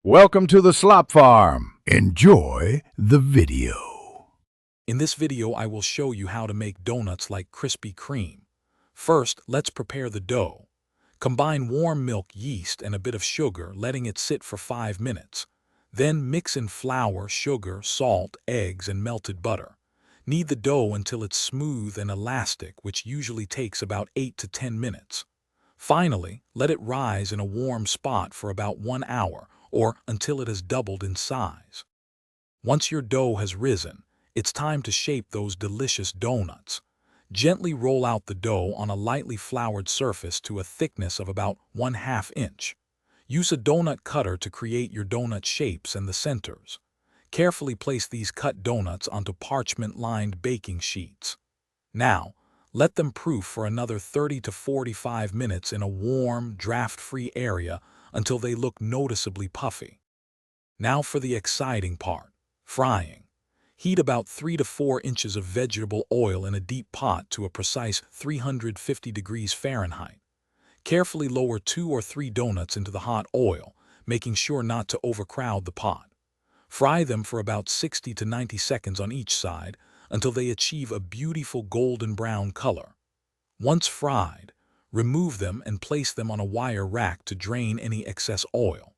Welcome to the Slop Farm. Enjoy the video. In this video, I will show you how to make donuts like Krispy Kreme. First, let's prepare the dough. Combine warm milk, yeast, and a bit of sugar, letting it sit for 5 minutes. Then mix in flour, sugar, salt, eggs, and melted butter. Knead the dough until it's smooth and elastic, which usually takes about 8 to 10 minutes. Finally, let it rise in a warm spot for about 1 hour, or until it has doubled in size. Once your dough has risen, it's time to shape those delicious donuts. Gently roll out the dough on a lightly floured surface to a thickness of about 1/2 inch. Use a donut cutter to create your donut shapes and the centers. Carefully place these cut donuts onto parchment-lined baking sheets. Now, let them proof for another 30 to 45 minutes in a warm, draft-free area until they look noticeably puffy. Now for the exciting part, frying. Heat about 3 to 4 inches of vegetable oil in a deep pot to a precise 350 degrees Fahrenheit. Carefully lower 2 or 3 donuts into the hot oil, making sure not to overcrowd the pot. Fry them for about 60 to 90 seconds on each side until they achieve a beautiful golden brown color. Once fried, remove them and place them on a wire rack to drain any excess oil.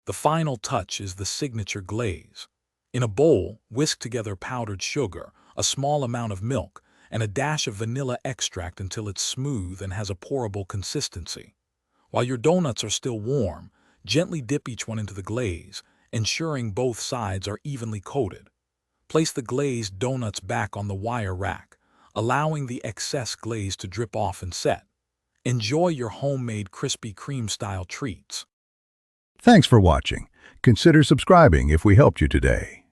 The final touch is the signature glaze. In a bowl, whisk together powdered sugar, a small amount of milk, and a dash of vanilla extract until it's smooth and has a pourable consistency. While your donuts are still warm, gently dip each one into the glaze, ensuring both sides are evenly coated. Place the glazed donuts back on the wire rack, allowing the excess glaze to drip off and set. Enjoy your homemade Krispy Kreme-style treats. Thanks for watching. Consider subscribing if we helped you today.